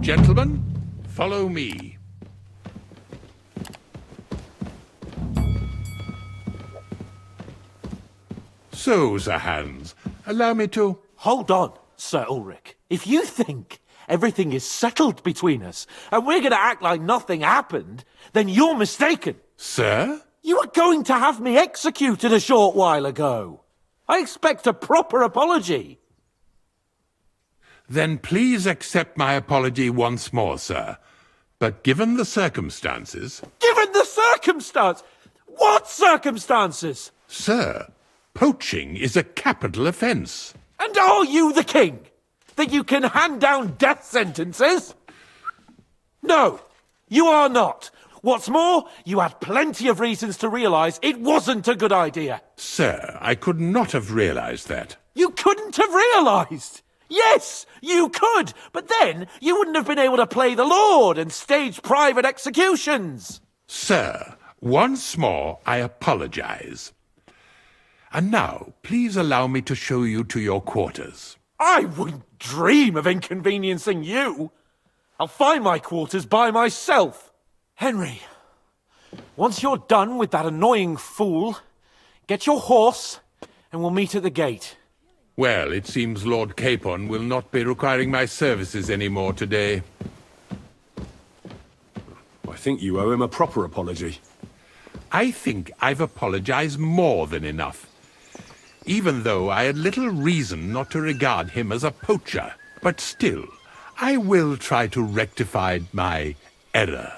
Gentlemen, follow me. So, Sir Hans, allow me to... Hold on, Sir Ulrich. If you think everything is settled between us, and we're going to act like nothing happened, then you're mistaken. Sir? You were going to have me executed a short while ago. I expect a proper apology. Then please accept my apology once more, sir. But given the circumstances... Given the circumstance? What circumstances? Sir, poaching is a capital offence. And are you the king? That you can hand down death sentences? No, you are not. What's more, you had plenty of reasons to realise it wasn't a good idea. Sir, I could not have realised that. You couldn't have realised? Yes, you could, but then you wouldn't have been able to play the Lord and stage private executions. Sir, once more I apologise. And now, please allow me to show you to your quarters. I wouldn't dream of inconveniencing you. I'll find my quarters by myself. Henry, once you're done with that annoying fool, get your horse and we'll meet at the gate. Well, it seems Lord Capon will not be requiring my services anymore today. I think you owe him a proper apology. I think I've apologized more than enough. Even though I had little reason not to regard him as a poacher. But still, I will try to rectify my error.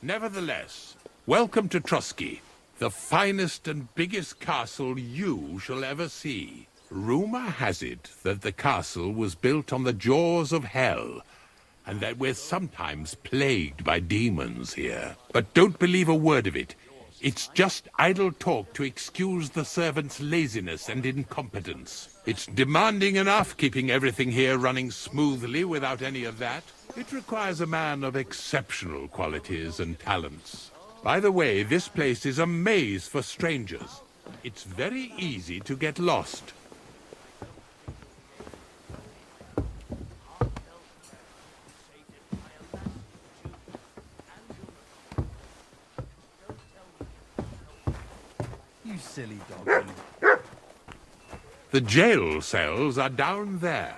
Nevertheless, welcome to Trusky, the finest and biggest castle you shall ever see. Rumor has it that the castle was built on the jaws of hell, and that we're sometimes plagued by demons here. But don't believe a word of it. It's just idle talk to excuse the servants' laziness and incompetence. It's demanding enough keeping everything here running smoothly without any of that. It requires a man of exceptional qualities and talents. By the way, this place is a maze for strangers. It's very easy to get lost. You silly dog. The jail cells are down there.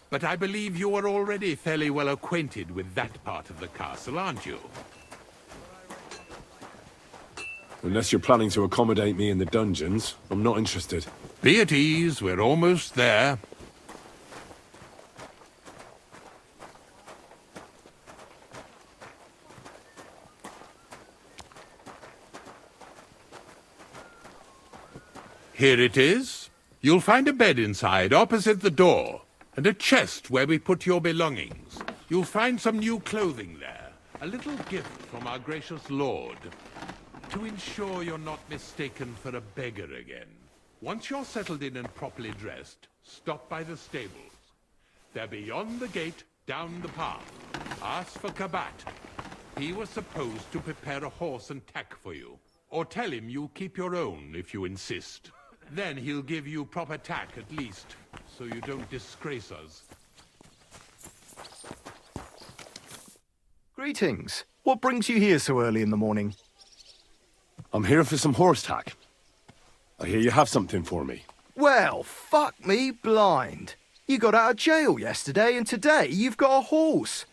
But I believe you are already fairly well acquainted with that part of the castle, aren't you? Unless you're planning to accommodate me in the dungeons, I'm not interested. Be at ease, we're almost there. Here it is. You'll find a bed inside, opposite the door, and a chest where we put your belongings. You'll find some new clothing there, a little gift from our gracious lord, to ensure you're not mistaken for a beggar again. Once you're settled in and properly dressed, stop by the stables. They're beyond the gate, down the path. Ask for Kabat. He was supposed to prepare a horse and tack for you. Or tell him you'll keep your own if you insist. Then he'll give you proper tack at least, so you don't disgrace us. Greetings. What brings you here so early in the morning? I'm here for some horse tack. I hear you have something for me. Well, fuck me blind. You got out of jail yesterday and today you've got a horse.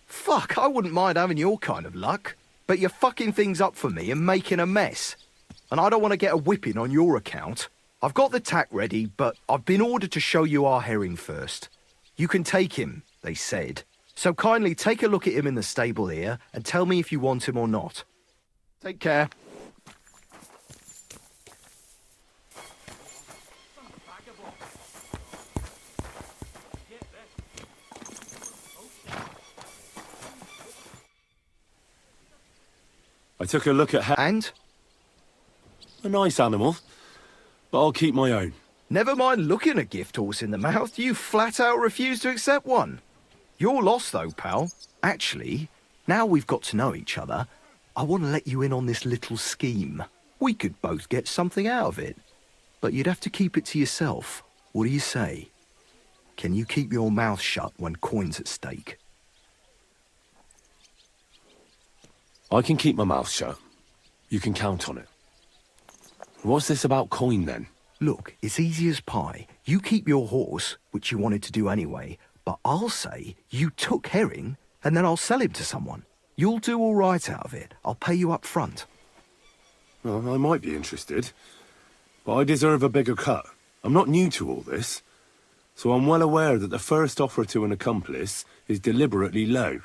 Fuck, I wouldn't mind having your kind of luck. But you're fucking things up for me and making a mess. And I don't want to get a whipping on your account. I've got the tack ready, but I've been ordered to show you our herring first. You can take him, they said. So kindly take a look at him in the stable here and tell me if you want him or not. Take care. I took a look at And? a nice animal, but I'll keep my own. Never mind looking a gift horse in the mouth, you flat out refuse to accept one. You're lost though, pal. Actually, now we've got to know each other, I want to let you in on this little scheme. We could both get something out of it. But you'd have to keep it to yourself. What do you say? Can you keep your mouth shut when coin's at stake? I can keep my mouth shut. You can count on it. What's this about coin, then? Look, it's easy as pie. You keep your horse, which you wanted to do anyway, but I'll say you took Herring, and then I'll sell him to someone. You'll do all right out of it. I'll pay you up front. Well, I might be interested, but I deserve a bigger cut. I'm not new to all this, so I'm well aware that the first offer to an accomplice is deliberately low,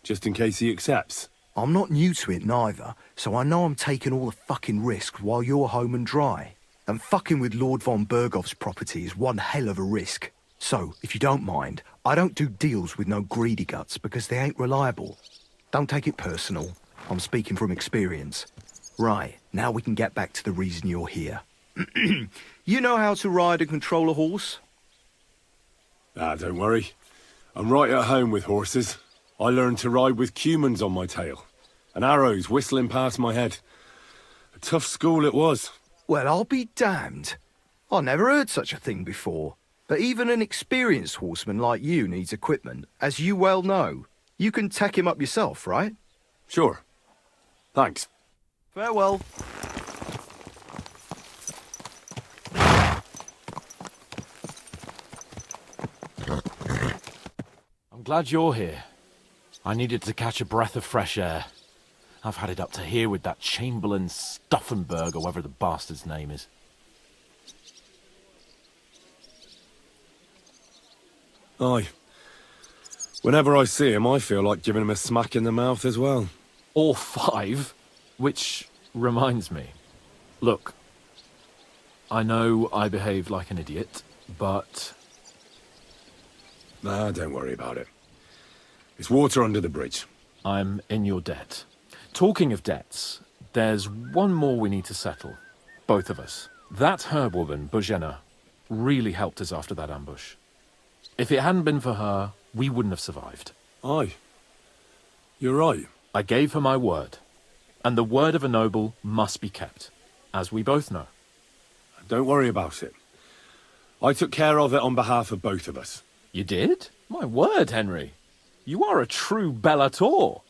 just in case he accepts. I'm not new to it neither, so I know I'm taking all the fucking risks while you're home and dry. And fucking with Lord von Bergov's property is one hell of a risk. So, if you don't mind, I don't do deals with no greedy guts because they ain't reliable. Don't take it personal. I'm speaking from experience. Right, now we can get back to the reason you're here. You know how to ride and control a horse? Ah, don't worry. I'm right at home with horses. I learned to ride with cumans on my tail, and arrows whistling past my head. A tough school it was. Well, I'll be damned. I never heard such a thing before. But even an experienced horseman like you needs equipment, as you well know. You can tack him up yourself, right? Sure. Thanks. Farewell. I'm glad you're here. I needed to catch a breath of fresh air. I've had it up to here with that Chamberlain Stuffenberg, or whatever the bastard's name is. Aye. Whenever I see him, I feel like giving him a smack in the mouth as well. Or 5, which reminds me. Look, I know I behaved like an idiot, but... Nah, don't worry about it. It's water under the bridge. I'm in your debt. Talking of debts, there's one more we need to settle. Both of us. That herbwoman, Bojena, really helped us after that ambush. If it hadn't been for her, we wouldn't have survived. Aye. You're right. I gave her my word. And the word of a noble must be kept, as we both know. Don't worry about it. I took care of it on behalf of both of us. You did? My word, Henry. You are a true Bellator.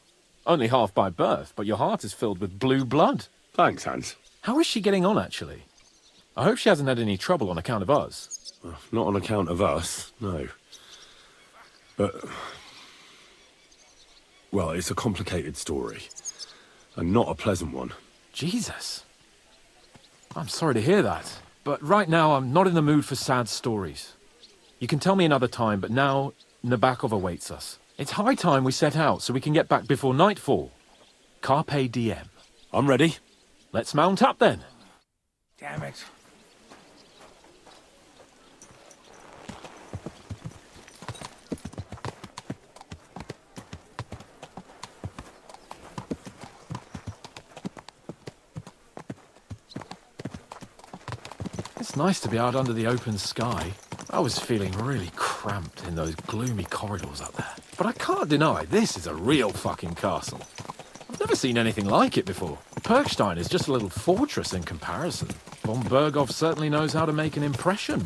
Only half by birth, but your heart is filled with blue blood. Thanks, Hans. How is she getting on, actually? I hope she hasn't had any trouble on account of us. Well, not on account of us, no. But... well, it's a complicated story. And not a pleasant one. Jesus. I'm sorry to hear that. But right now, I'm not in the mood for sad stories. You can tell me another time, but now, Nabokov awaits us. It's high time we set out so we can get back before nightfall. Carpe diem. I'm ready. Let's mount up then. Damn it. It's nice to be out under the open sky. I was feeling really cramped in those gloomy corridors up there. But I can't deny this is a real fucking castle. I've never seen anything like it before. Perkstein is just a little fortress in comparison. Von Berghoff certainly knows how to make an impression.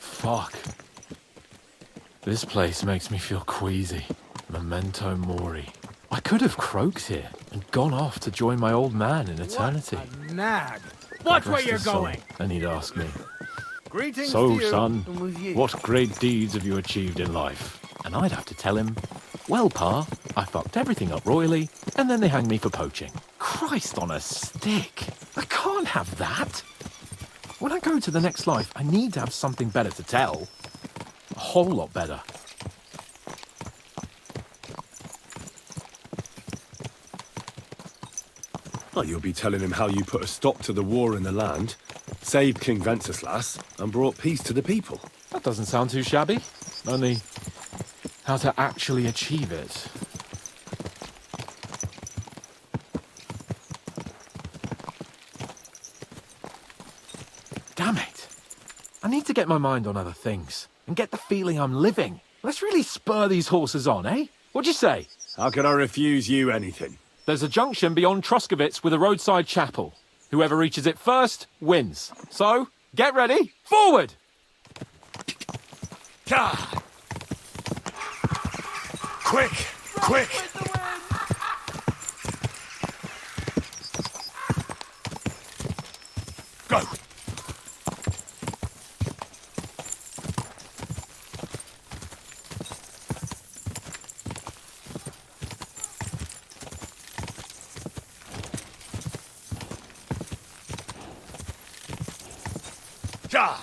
Fuck. This place makes me feel queasy. Memento mori. I could have croaked here and gone off to join my old man in eternity. What a nag. Watch where Rest you're his soul. going. And he'd ask me, Greetings "So, to you, son, and with you." what great deeds have you achieved in life?" And I'd have to tell him, "Well, Pa, I fucked everything up royally, and then they hanged me for poaching." Christ on a stick. I can't have that. When I go to the next life, I need to have something better to tell. A whole lot better. Well, you'll be telling him how you put a stop to the war in the land, saved King Wenceslas, and brought peace to the people. That doesn't sound too shabby. Only, how to actually achieve it. Damn it. get my mind on other things and get the feeling I'm living. Let's really spur these horses on, eh? What'd you say? How can I refuse you anything? There's a junction beyond Troskovitz with a roadside chapel. Whoever reaches it first wins. So, get ready. Forward! God! Quick! Quick! Go! God!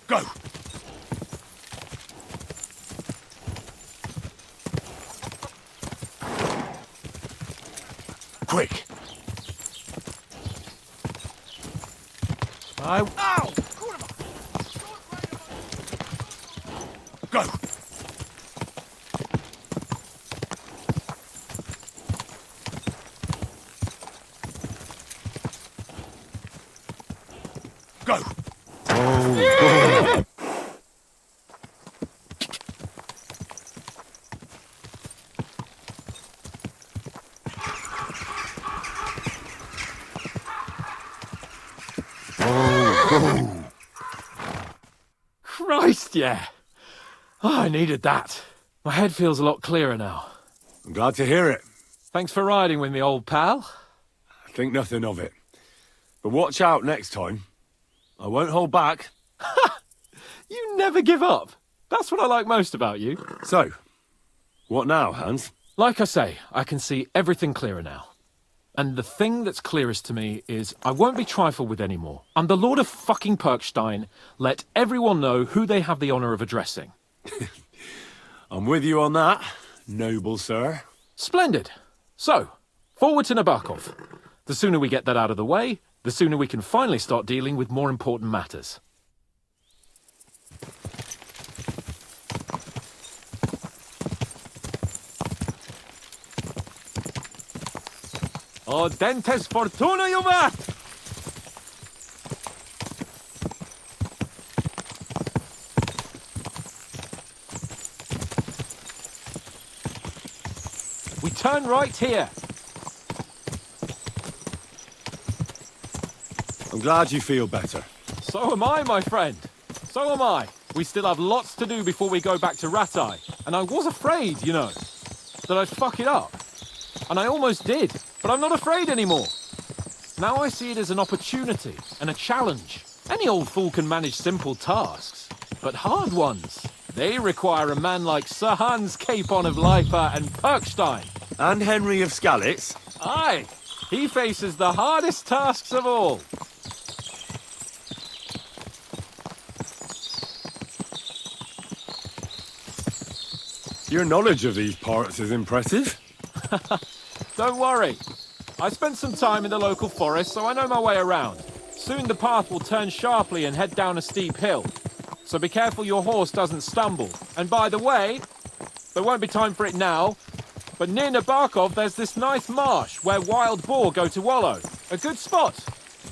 Go! Quick! Ow! Go! Go! Christ, yeah. Oh, I needed that. My head feels a lot clearer now. I'm glad to hear it. Thanks for riding with me, old pal. Think nothing of it. But watch out next time. I won't hold back. You never give up. That's what I like most about you. So, what now, Hans? Like I say, I can see everything clearer now. And the thing that's clearest to me is I won't be trifled with anymore. I'm the Lord of fucking Perkstein. Let everyone know who they have the honour of addressing. I'm with you on that, noble sir. Splendid. So, forward to Nabokov. The sooner we get that out of the way, the sooner we can finally start dealing with more important matters. O dentes fortuna juvat! We turn right here. I'm glad you feel better. So am I, my friend. So am I. We still have lots to do before we go back to Ratai. And I was afraid, you know, that I'd fuck it up. And I almost did. But I'm not afraid anymore. Now I see it as an opportunity and a challenge. Any old fool can manage simple tasks. But hard ones, they require a man like Sir Hans Capon of Lipa and Perkstein. And Henry of Skalitz. Aye, he faces the hardest tasks of all. Your knowledge of these parts is impressive. Don't worry. I spent some time in the local forest, so I know my way around. Soon the path will turn sharply and head down a steep hill. So be careful your horse doesn't stumble. And by the way, there won't be time for it now, but near Nabokov there's this nice marsh where wild boar go to wallow. A good spot.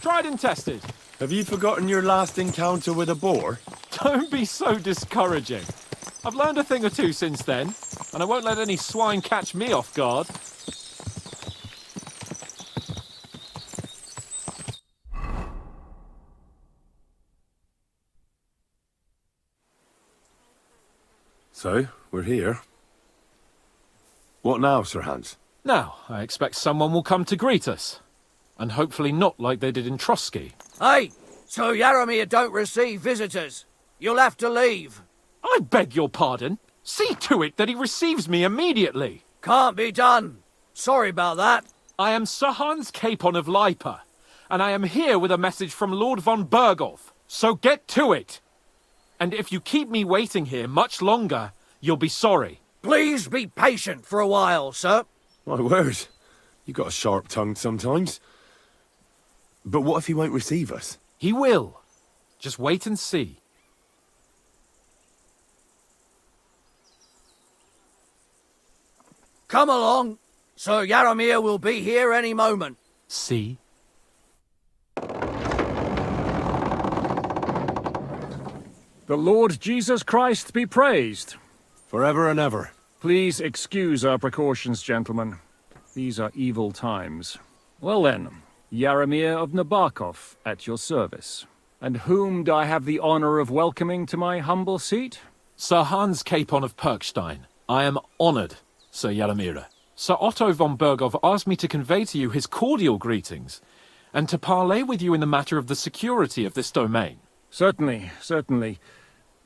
Tried and tested. Have you forgotten your last encounter with a boar? Don't be so discouraging. I've learned a thing or two since then, and I won't let any swine catch me off guard. So, we're here. What now, Sir Hans? Now, I expect someone will come to greet us. And hopefully not like they did in Trotsky. Hey, so Yaromir don't receive visitors. You'll have to leave. I beg your pardon. See to it that he receives me immediately. Can't be done. Sorry about that. I am Sir Hans Capon of Lipa, and I am here with a message from Lord von Berghoff. So get to it. And if you keep me waiting here much longer, you'll be sorry. Please be patient for a while, sir. My word. You got a sharp tongue sometimes. But what if he won't receive us? He will. Just wait and see. Come along. Sir Yaromir will be here any moment. See? The Lord Jesus Christ be praised. Forever and ever. Please excuse our precautions, gentlemen. These are evil times. Well then, Yaromir of Nabokov at your service. And whom do I have the honor of welcoming to my humble seat? Sir Hans Capon of Perkstein. I am honoured, Sir Yaromir. Sir Otto von Bergov asked me to convey to you his cordial greetings, and to parley with you in the matter of the security of this domain. Certainly, certainly.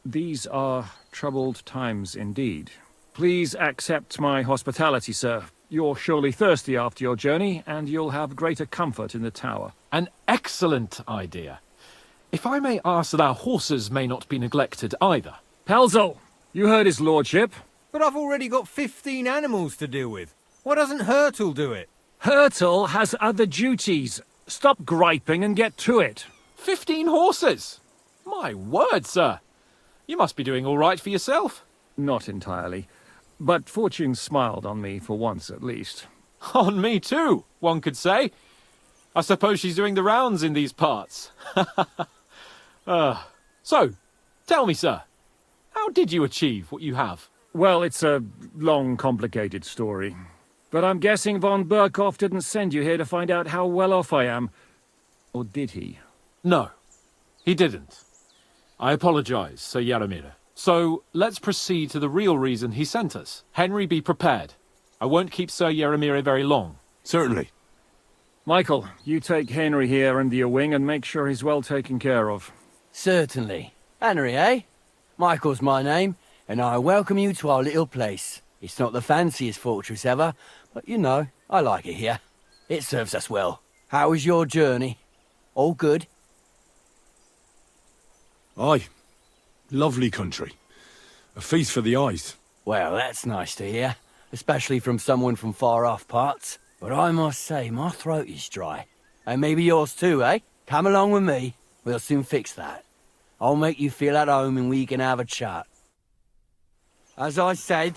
These are troubled times indeed. Please accept my hospitality, sir. You're surely thirsty after your journey, and you'll have greater comfort in the tower. An excellent idea. If I may ask that our horses may not be neglected either. Pelzel, you heard his lordship. But I've already got 15 animals to deal with. Why doesn't Hurtle do it? Hurtle has other duties. Stop griping and get to it. 15 horses! My word, sir. You must be doing all right for yourself. Not entirely. But fortune smiled on me for once at least. On me too, one could say. I suppose she's doing the rounds in these parts. So, tell me, sir, how did you achieve what you have? Well, it's a long, complicated story. But I'm guessing von Berkhoff didn't send you here to find out how well off I am. Or did he? No, he didn't. I apologize, Sir Yaromir. So, let's proceed to the real reason he sent us. Henry, be prepared. I won't keep Sir Yaromir very long. Certainly. Michael, you take Henry here under your wing and make sure he's well taken care of. Certainly. Henry, eh? Michael's my name, and I welcome you to our little place. It's not the fanciest fortress ever, but you know, I like it here. It serves us well. How was your journey? All good? Aye. Lovely country. A feast for the eyes. Well, that's nice to hear, especially from someone from far-off parts. But I must say, my throat is dry. And maybe yours too, eh? Come along with me. We'll soon fix that. I'll make you feel at home and we can have a chat. As I said,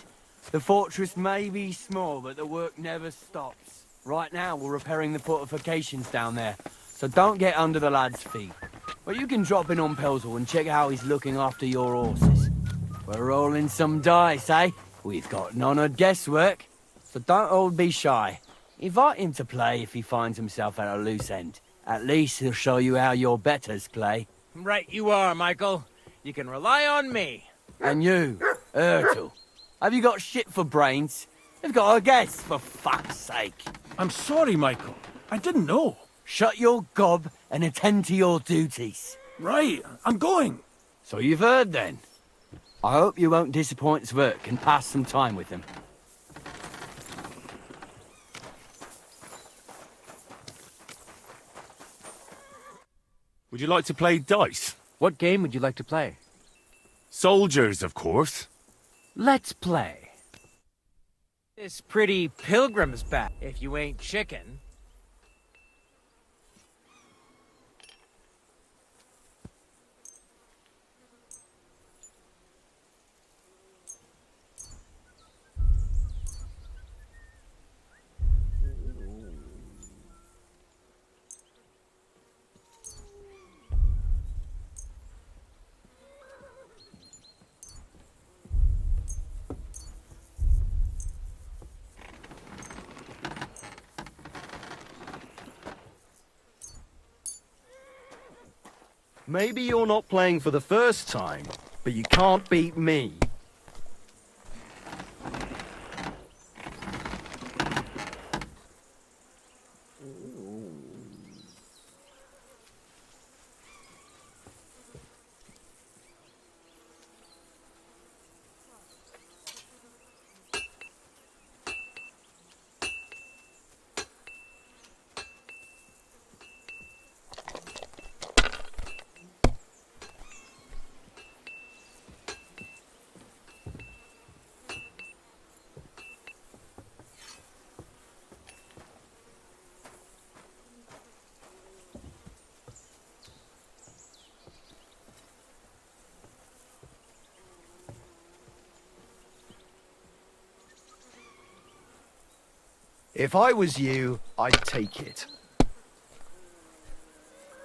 the fortress may be small, but the work never stops. Right now, we're repairing the fortifications down there, so don't get under the lad's feet. But you can drop in on Pelzel and check how he's looking after your horses. We're rolling some dice, eh? We've got none of guesswork, so don't all be shy. Invite him to play if he finds himself at a loose end. At least he'll show you how your betters play. Right you are, Michael. You can rely on me. And you, Ertl, have you got shit for brains? You've got a guess, for fuck's sake. I'm sorry, Michael. I didn't know. Shut your gob and attend to your duties. Right, I'm going. So you've heard then. I hope you won't disappoint Zwerk and pass some time with him. Would you like to play dice? What game would you like to play? Soldiers, of course. Let's play. This pretty pilgrim's back, if you ain't chicken. Maybe you're not playing for the first time, but you can't beat me. If I was you, I'd take it.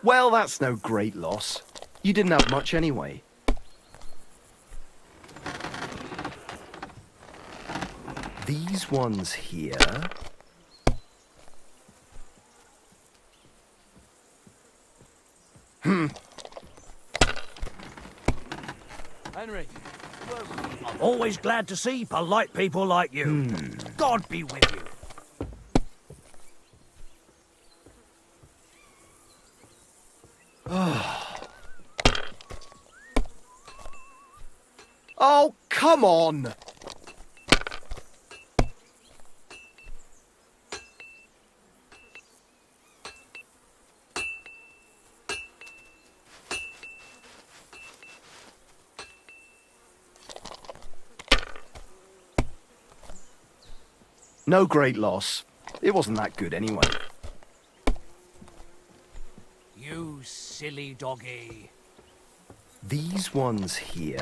Well, that's no great loss. You didn't have much anyway. These ones here... Henry, I'm always glad to see polite people like you. God be with you. Oh, come on! No great loss. It wasn't that good anyway. You silly doggy. These ones here...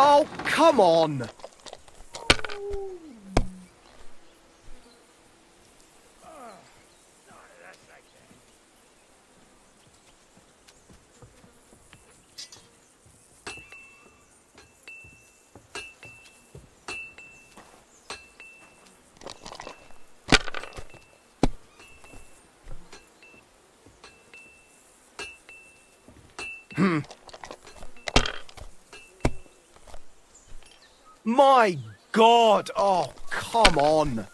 Oh, come on! My God! Oh, come on!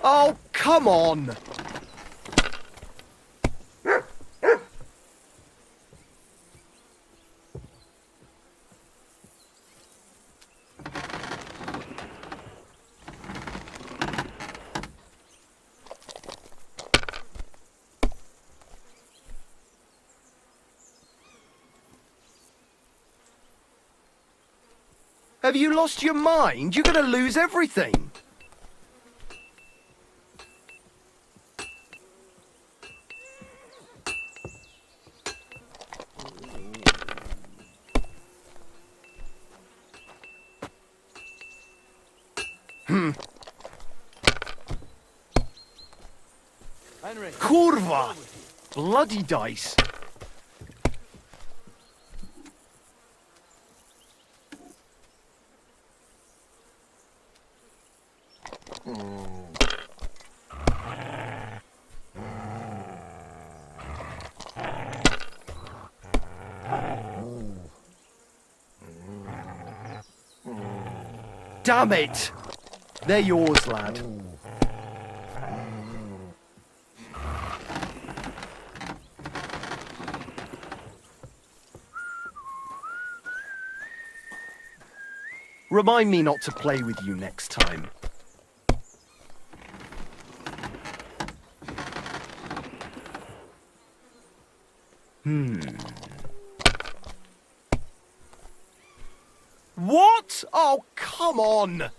Oh, come on! Have you lost your mind? You're gonna lose everything! Henry. Kurwa! Bloody dice! Damn it! They're yours, lad. Remind me not to play with you next time. What? Oh, come on!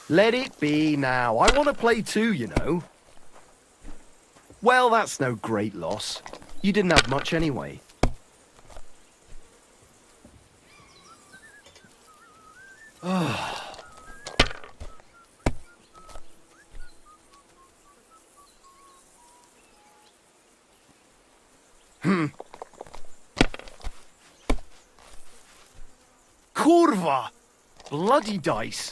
Let it be now. I want to play too, you know. Well, that's no great loss. You didn't have much anyway. Kurva! Bloody dice.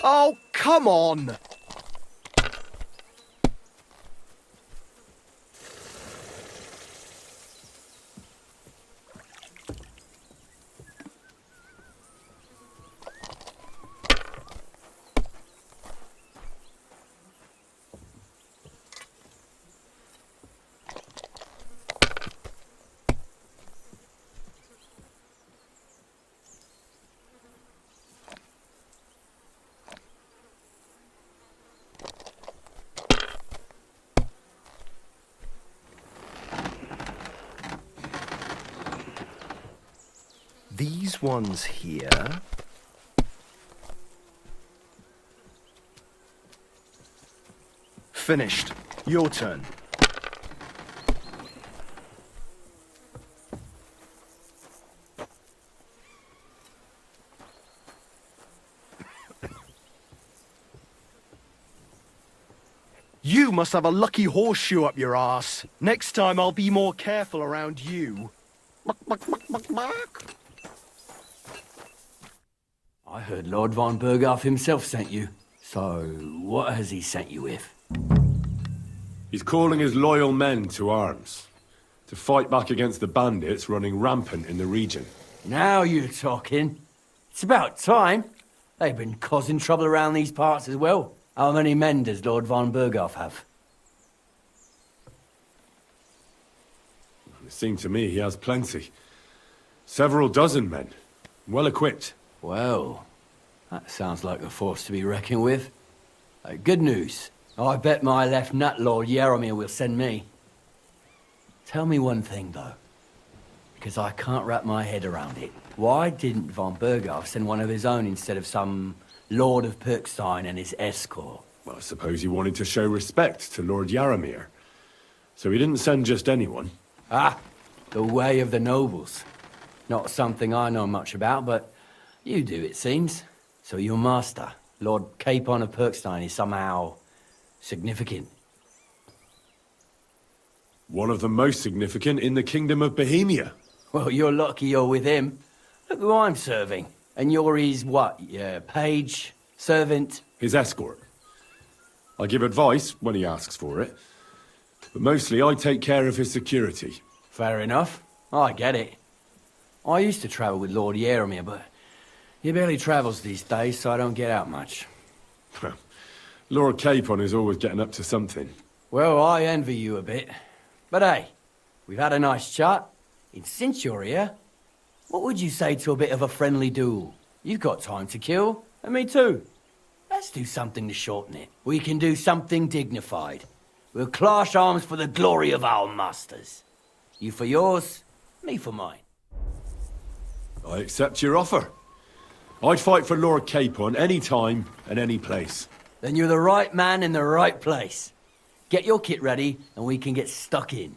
Oh, come on! These ones here. Finished. Your turn. You must have a lucky horseshoe up your ass. Next time I'll be more careful around you. I heard Lord von Berghoff himself sent you. So, what has he sent you with? He's calling his loyal men to arms. To fight back against the bandits running rampant in the region. Now you're talking. It's about time. They've been causing trouble around these parts as well. How many men does Lord von Berghoff have? It seemed to me he has plenty. Several dozen men. Well equipped. Well, that sounds like a force to be reckoned with. Good news. I bet my left nut Lord Yaromir will send me. Tell me one thing, though. Because I can't wrap my head around it. Why didn't von Berghoff send one of his own instead of some Lord of Pirkstein and his escort? Well, I suppose he wanted to show respect to Lord Yaromir. So he didn't send just anyone. Ah, the way of the nobles. Not something I know much about, but you do, it seems. So your master, Lord Capon of Pirkstein, is somehow significant. One of the most significant in the Kingdom of Bohemia. Well, you're lucky you're with him. Look who I'm serving. And you're his, what, page, servant? His escort. I give advice when he asks for it. But mostly I take care of his security. Fair enough. I get it. I used to travel with Lord Yaromir, but he barely travels these days, so I don't get out much. Lord Capon is always getting up to something. Well, I envy you a bit. But hey, we've had a nice chat. And since you're here, what would you say to a bit of a friendly duel? You've got time to kill, and me too. Let's do something to shorten it. We can do something dignified. We'll clash arms for the glory of our masters. You for yours, me for mine. I accept your offer. I'd fight for Lord Capon any time and any place. Then you're the right man in the right place. Get your kit ready, and we can get stuck in.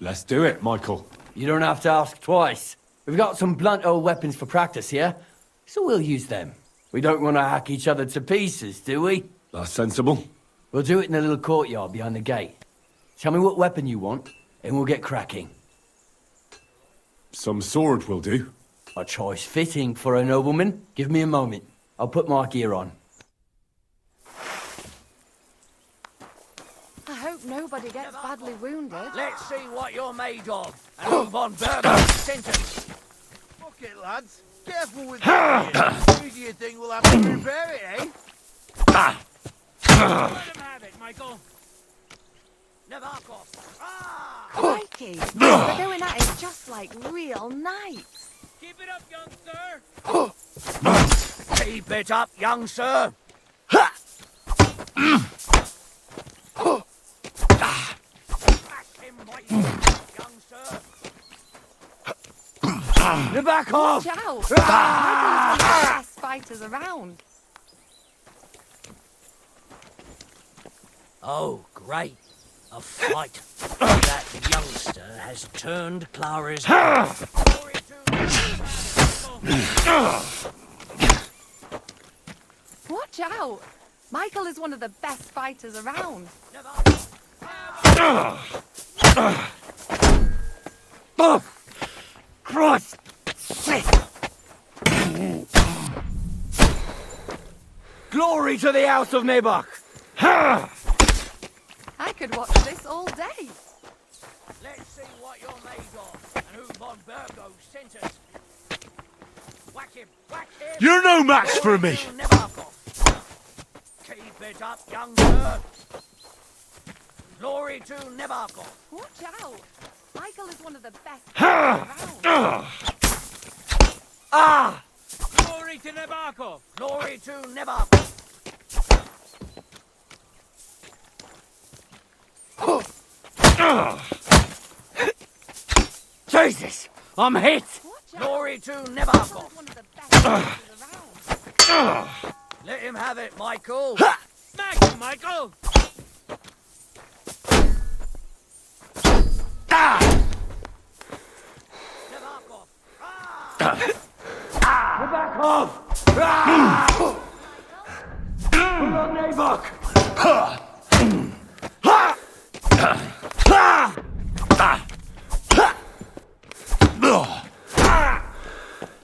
Let's do it, Michael. You don't have to ask twice. We've got some blunt old weapons for practice here, so we'll use them. We don't want to hack each other to pieces, do we? That's sensible. We'll do it in the little courtyard behind the gate. Tell me what weapon you want, and we'll get cracking. Some sword will do. A choice fitting for a nobleman. Give me a moment. I'll put my gear on. I hope nobody gets badly wounded. Let's see what you're made of. And who von Berghoff's sentence. Fuck it, lads. Careful with that. Who do you think will have to repair it, eh? Let him have it, Michael. Nabokov. Crikey! They're going at it just like real knights. Keep it up, young sir. Keep it up, young sir. Young sir. You're back off! Watch out! Michael is one of the best fighters around. Oh, great. A fight. That youngster has turned Clara's head. Watch out! Michael is one of the best fighters around. Oh! Christ! Shit! Glory to the House of Nebach! I could watch this all day. Let's see what you're made of and who Von Burgo sent us. Whack him! Whack him! You're no match for me! Keep it up, young sir. Glory to Nebakov. Watch out! Michael is one of the best fighters around. Ah! Glory to Nabokov. Glory to Nebakov. Jesus! I'm hit! Watch out! Glory to Michael Nebakov. is one of the best fighters around. Let him have it, Michael. Smack him, Michael. Nebakov. Back off! Ah! Pull on Nebach!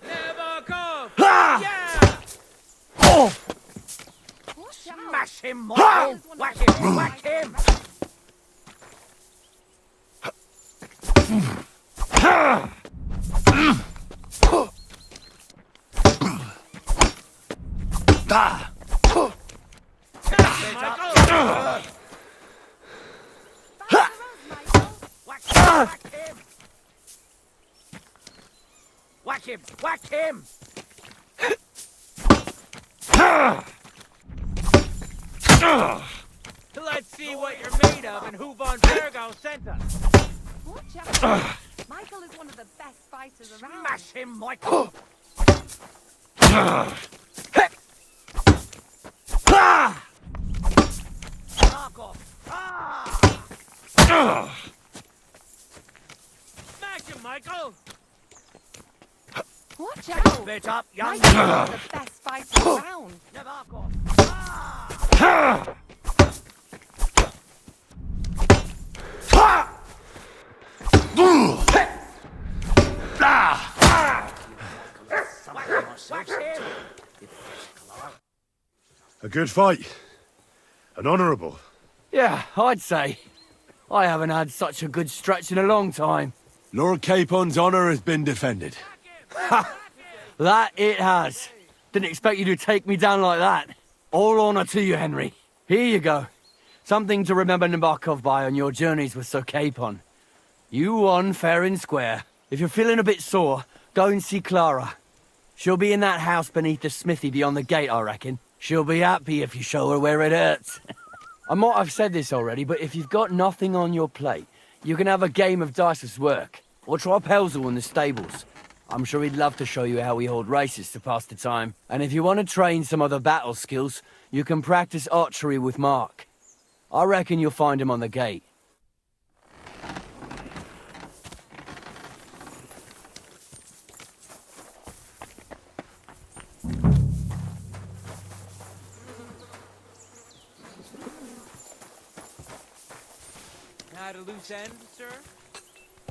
Nabokov. Ah! Yeah. Oh! Watch out! Smash him, Michael. Whack him. Whack him. Ah! Michael. Whack him. Whack him. Whack him. Let's see what you're made of and who Von Virgo sent us. Watch out! Michael is one of the best fighters around. Smash him, Michael. Nebakov. Smash him, Michael. Watch out! Keep it up, young Michael is sir. one of the best fighters around. Nebakov. Whack him. A good fight. An honourable. Yeah, I'd say. I haven't had such a good stretch in a long time. Lord Capon's honour has been defended. That it has. Didn't expect you to take me down like that. All honour to you, Henry. Here you go. Something to remember Nabokov by on your journeys with Sir Capon. You won fair and square. If you're feeling a bit sore, go and see Clara. She'll be in that house beneath the smithy beyond the gate, I reckon. She'll be happy if you show her where it hurts. I might have said this already, but if you've got nothing on your plate, you can have a game of dice's work. Or try Pelzel in the stables. I'm sure he'd love to show you how we hold races to pass the time. And if you want to train some other battle skills, you can practice archery with Mark. I reckon you'll find him on the gate. Had a loose end, sir?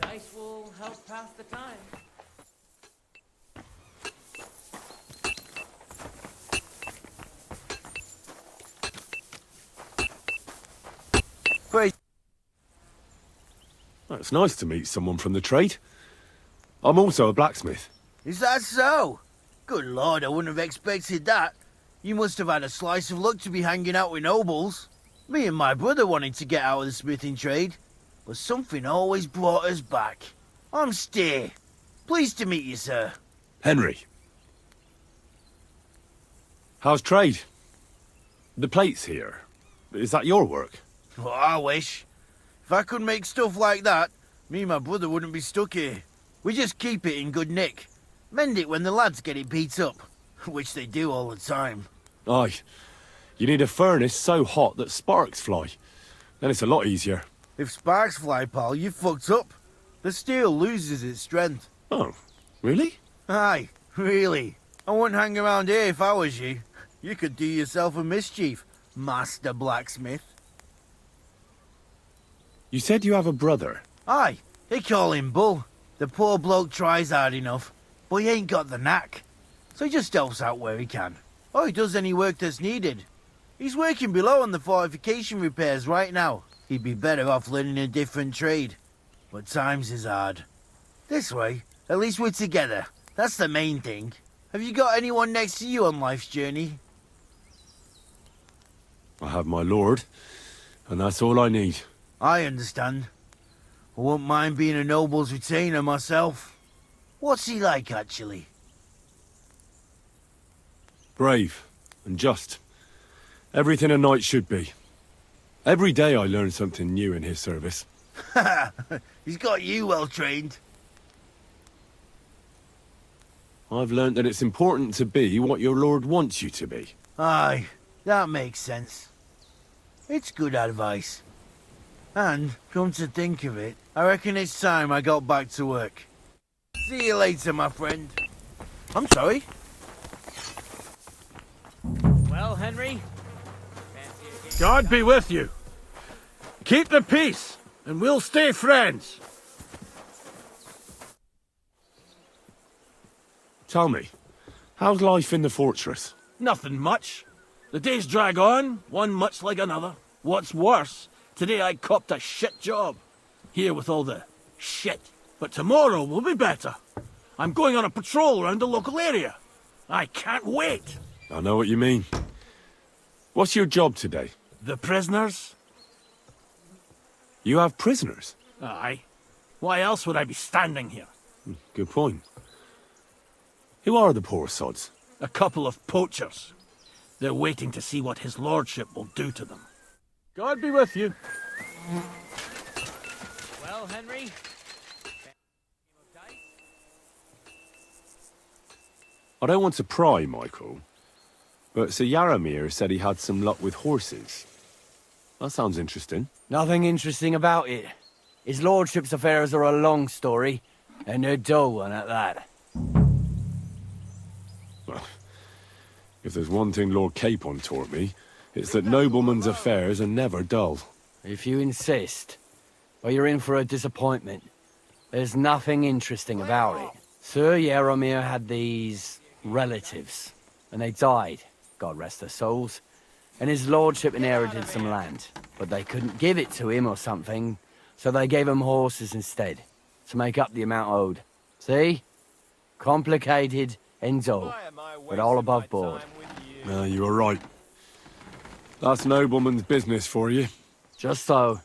Dice will help pass the time. Great. Well, it's nice to meet someone from the trade. I'm also a blacksmith. Is that so? Good lord, I wouldn't have expected that. You must have had a slice of luck to be hanging out with nobles. Me and my brother wanted to get out of the smithing trade, but something always brought us back. I'm Steer. Pleased to meet you, sir. Henry. How's trade? The plates here. Is that your work? Well, I wish. If I could make stuff like that, me and my brother wouldn't be stuck here. We just keep it in good nick. Mend it when the lads get it beat up, which they do all the time. Aye. You need a furnace so hot that sparks fly. Then it's a lot easier. If sparks fly, pal, you fucked up. The steel loses its strength. Oh, really? Aye, really. I wouldn't hang around here if I was you. You could do yourself a mischief, Master Blacksmith. You said you have a brother. Aye, they call him Bull. The poor bloke tries hard enough, but he ain't got the knack. So he just helps out where he can. Or he does any work that's needed. He's working below on the fortification repairs right now. He'd be better off learning a different trade. But times is hard. This way, at least we're together. That's the main thing. Have you got anyone next to you on life's journey? I have my lord, and that's all I need. I understand. I wouldn't mind being a noble's retainer myself. What's he like, actually? Brave and just. Everything a knight should be. Every day I learn something new in his service. He's got you well trained. I've learnt that it's important to be what your lord wants you to be. Aye, that makes sense. It's good advice. And, come to think of it, I reckon it's time I got back to work. See you later, my friend. I'm sorry. Well, Henry? God be with you. Keep the peace, and we'll stay friends. Tell me, how's life in the fortress? Nothing much. The days drag on, one much like another. What's worse, today I copped a shit job. Here with all the shit. But tomorrow will be better. I'm going on a patrol around the local area. I can't wait. I know what you mean. What's your job today? The prisoners? You have prisoners? Aye. Why else would I be standing here? Good point. Who are the poor sods? A couple of poachers. They're waiting to see what his lordship will do to them. God be with you. Well, Henry? I don't want to pry, Michael, but Sir Yaramir said he had some luck with horses. That sounds interesting. Nothing interesting about it. His lordship's affairs are a long story, and a dull one at that. Well, if there's one thing Lord Capon taught me, it's that noblemen's affairs are never dull. If you insist, well, you're in for a disappointment. There's nothing interesting about it. Sir Yaramir had these relatives, and they died, God rest their souls, and his lordship inherited some land, but they couldn't give it to him or something, so they gave him horses instead, to make up the amount owed. See? Complicated and dull, but all above board. You were right. That's nobleman's business for you. Just so.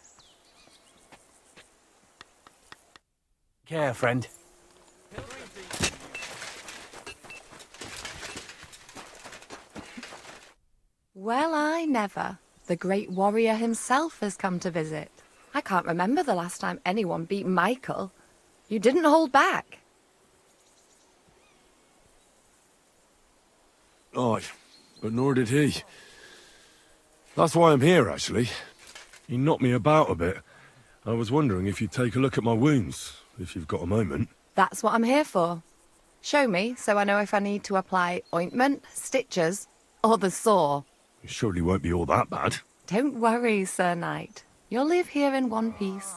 Care, friend. Well, I never. The great warrior himself has come to visit. I can't remember the last time anyone beat Michael. You didn't hold back. Aye, but nor did he. That's why I'm here, actually. He knocked me about a bit. I was wondering if you'd take a look at my wounds, if you've got a moment. That's what I'm here for. Show me so I know if I need to apply ointment, stitches, or the saw. It surely won't be all that bad. Don't worry, Sir Knight. You'll live here in one piece.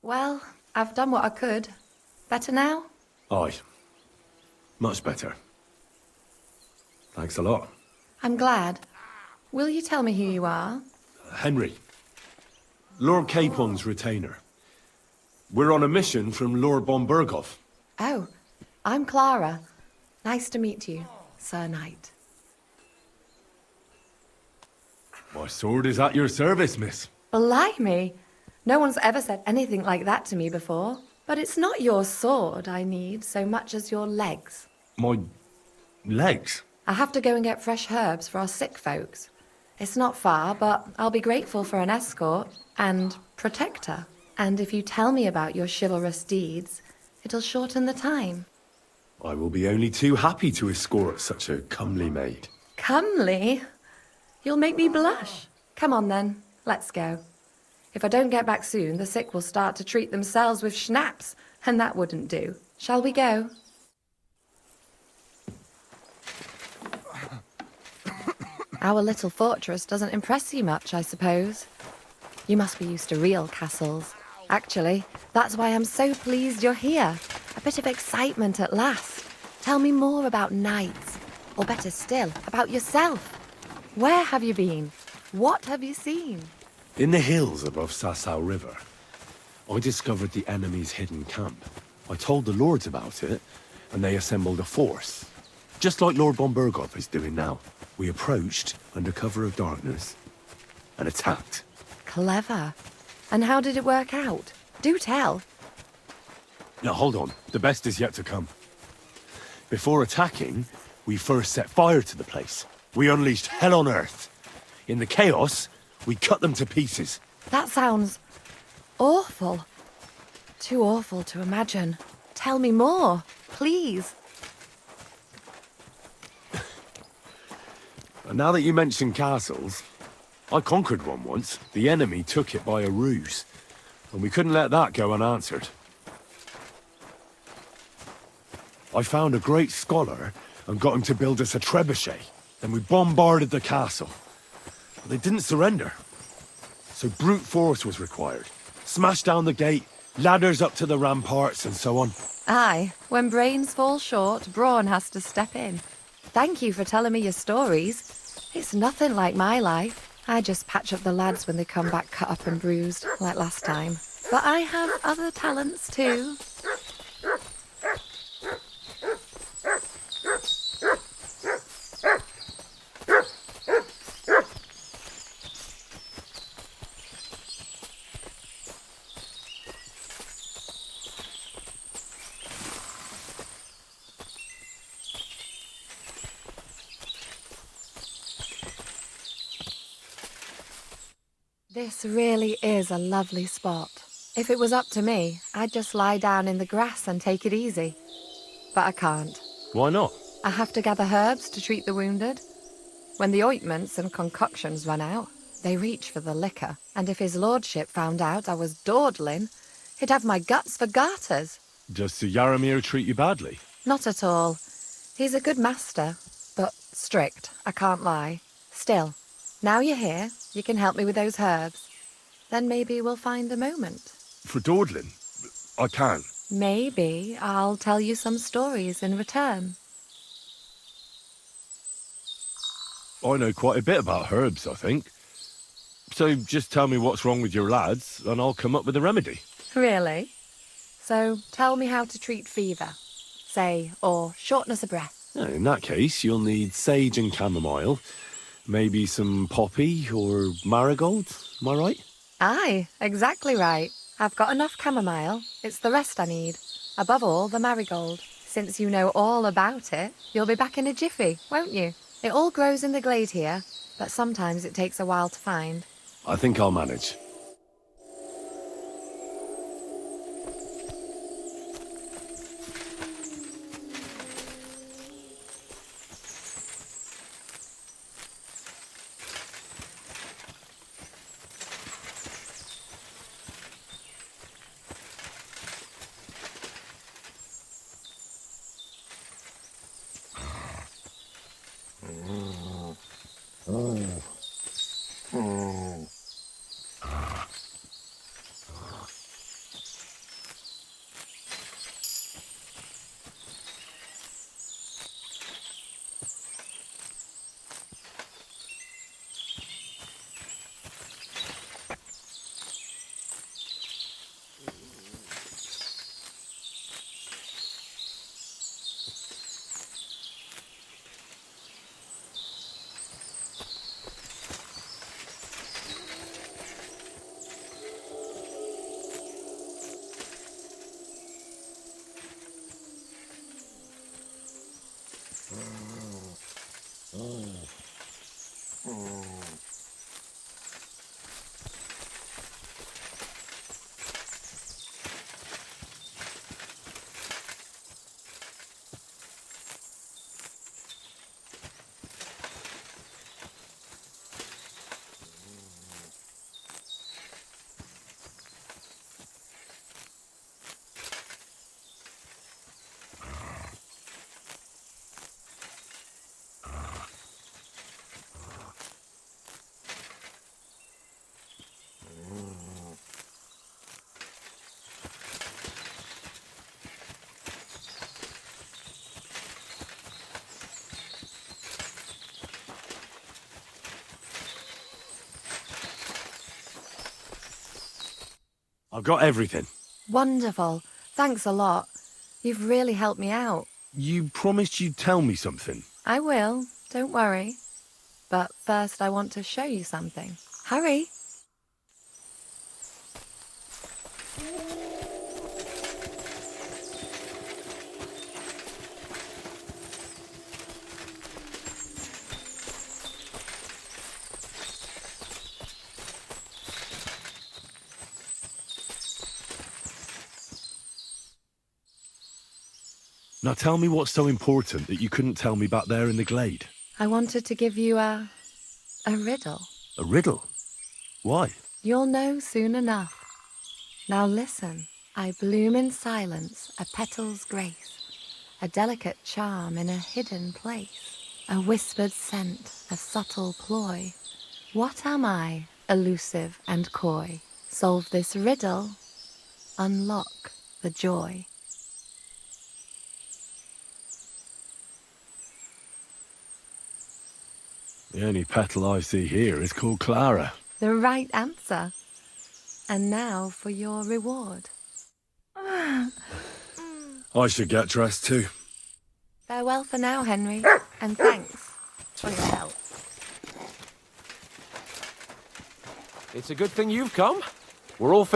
Well, I've done what I could. Better now? Aye. Much better. Thanks a lot. I'm glad. Will you tell me who you are? Henry. Lord Capon's retainer. We're on a mission from Lord Bombergoff. Oh, I'm Clara. Nice to meet you, Sir Knight. My sword is at your service, miss. Blimey! No one's ever said anything like that to me before. But it's not your sword I need so much as your legs. My legs? I have to go and get fresh herbs for our sick folks. It's not far, but I'll be grateful for an escort and protector. And if you tell me about your chivalrous deeds, it'll shorten the time. I will be only too happy to escort such a comely maid. Comely? You'll make me blush. Come on then, let's go. If I don't get back soon, the sick will start to treat themselves with schnapps, and that wouldn't do. Shall we go? Our little fortress doesn't impress you much, I suppose. You must be used to real castles. Actually, that's why I'm so pleased you're here. A bit of excitement at last. Tell me more about knights, or better still, about yourself. Where have you been? What have you seen? In the hills above Sasau River, I discovered the enemy's hidden camp. I told the lords about it, and they assembled a force. Just like Lord von Berghoff is doing now. We approached under cover of darkness and attacked. Clever. And how did it work out? Do tell. Now hold on, the best is yet to come. Before attacking, we first set fire to the place. We unleashed hell on earth. In the chaos, we cut them to pieces. That sounds awful. Too awful to imagine. Tell me more, please. And now that you mention castles, I conquered one once. The enemy took it by a ruse, and we couldn't let that go unanswered. I found a great scholar and got him to build us a trebuchet. Then we bombarded the castle. But they didn't surrender. So brute force was required. Smash down the gate, ladders up to the ramparts, and so on. Aye, when brains fall short, brawn has to step in. Thank you for telling me your stories. It's nothing like my life. I just patch up the lads when they come back cut up and bruised, like last time. But I have other talents too. This really is a lovely spot. If it was up to me, I'd just lie down in the grass and take it easy. But I can't. Why not? I have to gather herbs to treat the wounded. When the ointments and concoctions run out, they reach for the liquor. And if his lordship found out I was dawdling, he'd have my guts for garters. Does Sir Yaramir treat you badly? Not at all. He's a good master, but strict, I can't lie. Still, now you're here, you can help me with those herbs. Then maybe we'll find a moment. For dawdling? I can't. Maybe I'll tell you some stories in return. I know quite a bit about herbs, I think. So just tell me what's wrong with your lads, and I'll come up with a remedy. Really? So tell me how to treat fever, say, or shortness of breath. In that case, you'll need sage and chamomile, maybe some poppy or marigold, am I right? Aye, exactly right. I've got enough chamomile. It's the rest I need. Above all, the marigold. Since you know all about it, you'll be back in a jiffy, won't you? It all grows in the glade here, but sometimes it takes a while to find. I think I'll manage. I've got everything. Wonderful. Thanks a lot. You've really helped me out. You promised you'd tell me something. I will, don't worry. But first I want to show you something. Hurry. Now tell me what's so important that you couldn't tell me back there in the glade. I wanted to give you a riddle. A riddle? Why? You'll know soon enough. Now listen. I bloom in silence, a petal's grace, a delicate charm in a hidden place, a whispered scent, a subtle ploy. What am I, elusive and coy? Solve this riddle, unlock the joy. The only petal I see here is called Clara. The right answer. And now for your reward. I should get dressed too. Farewell for now, Henry, and thanks for your help. It's a good thing you've come. We're all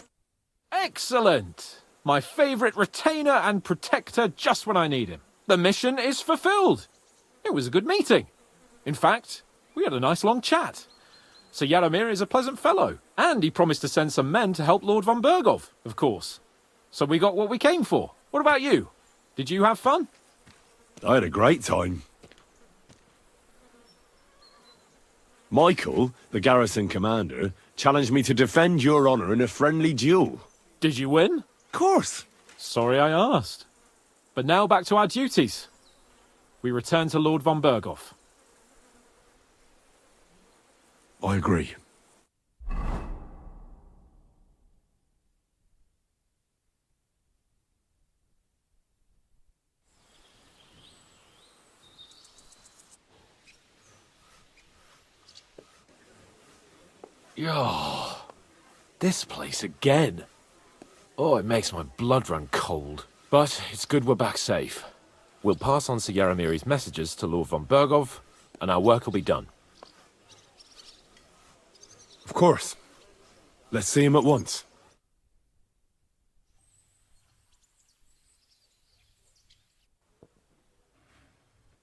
Excellent! My favourite retainer and protector just when I need him. The mission is fulfilled. It was a good meeting. In fact, we had a nice long chat. Sir Yaramir is a pleasant fellow, and he promised to send some men to help Lord von Bergov, of course. So we got what we came for. What about you? Did you have fun? I had a great time. Michael, the garrison commander, challenged me to defend your honor in a friendly duel. Did you win? Of course. Sorry I asked. But now back to our duties. We return to Lord von Bergov. I agree. Yo, this place again. Oh, it makes my blood run cold. But it's good we're back safe. We'll pass on Sir Yaramiri's messages to Lord von Bergov, and our work will be done. Of course. Let's see him at once.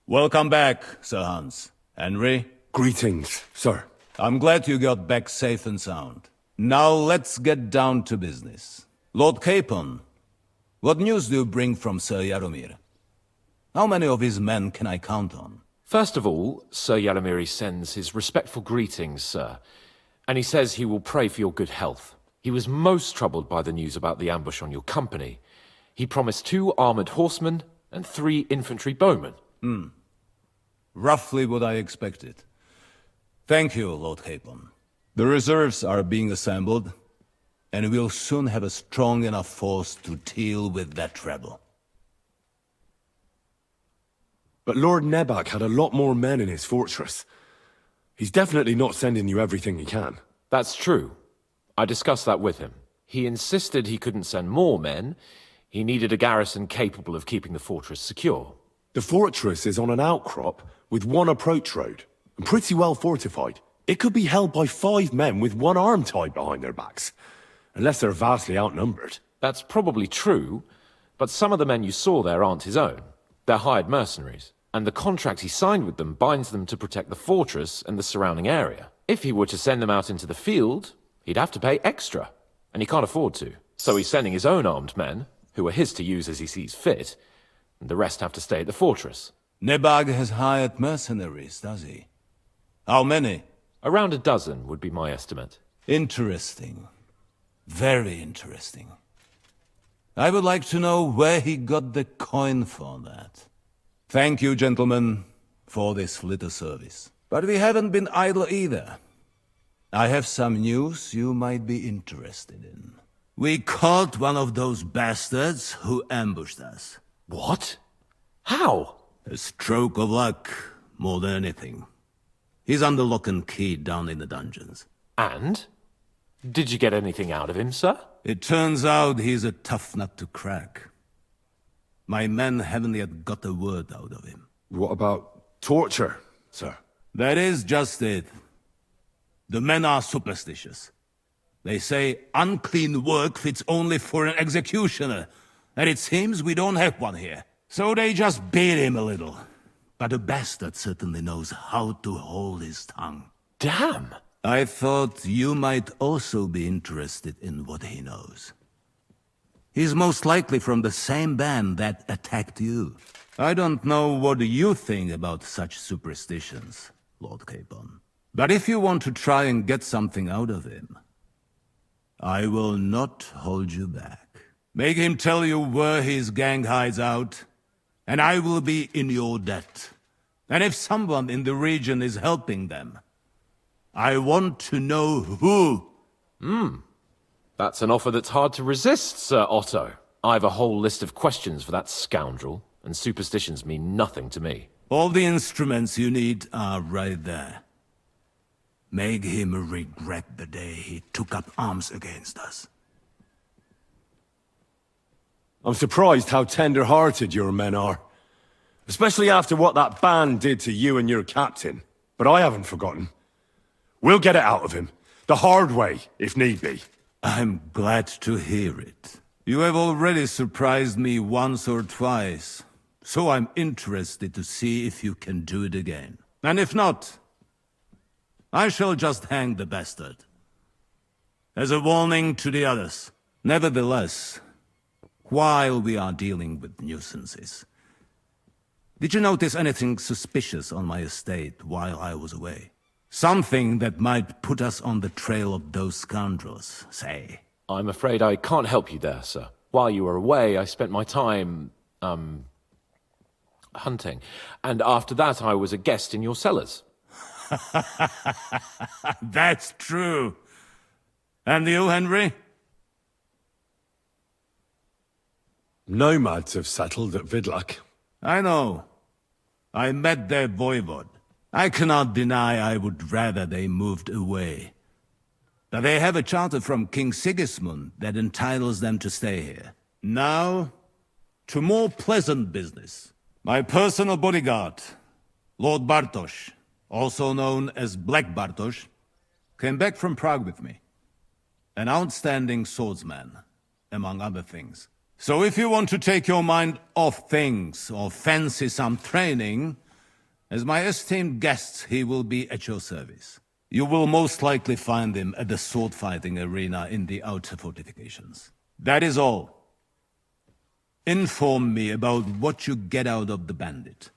Welcome back, Sir Hans. Henry? Greetings, sir. I'm glad you got back safe and sound. Now let's get down to business. Lord Capon, what news do you bring from Sir Yaramir? How many of his men can I count on? First of all, Sir Yaramiri sends his respectful greetings, sir. And he says he will pray for your good health. He was most troubled by the news about the ambush on your company. He promised 2 armored horsemen and 3 infantry bowmen. Roughly what I expected. Thank you, Lord Capon. The reserves are being assembled, and we'll soon have a strong enough force to deal with that rebel. But Lord Nebak had a lot more men in his fortress. He's definitely not sending you everything he can. That's true. I discussed that with him. He insisted he couldn't send more men. He needed a garrison capable of keeping the fortress secure. The fortress is on an outcrop with 1 approach road, and pretty well fortified. It could be held by 5 men with 1 arm tied behind their backs, unless they're vastly outnumbered. That's probably true, but some of the men you saw there aren't his own. They're hired mercenaries, and the contract he signed with them binds them to protect the fortress and the surrounding area. If he were to send them out into the field, he'd have to pay extra, and he can't afford to. So he's sending his own armed men, who are his to use as he sees fit, and the rest have to stay at the fortress. Nebag has hired mercenaries, does he? How many? Around a dozen would be my estimate. Interesting. Very interesting. I would like to know where he got the coin for that. Thank you, gentlemen, for this little service. But we haven't been idle either. I have some news you might be interested in. We caught one of those bastards who ambushed us. What? How? A stroke of luck, more than anything. He's under lock and key down in the dungeons. And? Did you get anything out of him, sir? It turns out he's a tough nut to crack. My men haven't yet got a word out of him. What about torture, sir? That is just it. The men are superstitious. They say unclean work fits only for an executioner, and it seems we don't have one here. So they just beat him a little. But a bastard certainly knows how to hold his tongue. Damn! I thought you might also be interested in what he knows. He's most likely from the same band that attacked you. I don't know what you think about such superstitions, Lord Capon. But if you want to try and get something out of him, I will not hold you back. Make him tell you where his gang hides out, and I will be in your debt. And if someone in the region is helping them, I want to know who. That's an offer that's hard to resist, Sir Otto. I've a whole list of questions for that scoundrel, and superstitions mean nothing to me. All the instruments you need are right there. Make him regret the day he took up arms against us. I'm surprised how tender-hearted your men are. Especially after what that band did to you and your captain. But I haven't forgotten. We'll get it out of him. The hard way, if need be. I'm glad to hear it. You have already surprised me once or twice, so I'm interested to see if you can do it again. And if not, I shall just hang the bastard. As a warning to the others. Nevertheless, while we are dealing with nuisances, did you notice anything suspicious on my estate while I was away? Something that might put us on the trail of those scoundrels, say. I'm afraid I can't help you there, sir. While you were away, I spent my time, hunting. And after that, I was a guest in your cellars. That's true. And you, Henry? Nomads have settled at Vidlak. I know. I met their voivod. I cannot deny I would rather they moved away. But they have a charter from King Sigismund that entitles them to stay here. Now, to more pleasant business. My personal bodyguard, Lord Bartosz, also known as Black Bartosz, came back from Prague with me. An outstanding swordsman, among other things. So if you want to take your mind off things or fancy some training, as my esteemed guest, he will be at your service. You will most likely find him at the sword-fighting arena in the outer fortifications. That is all. Inform me about what you get out of the bandit.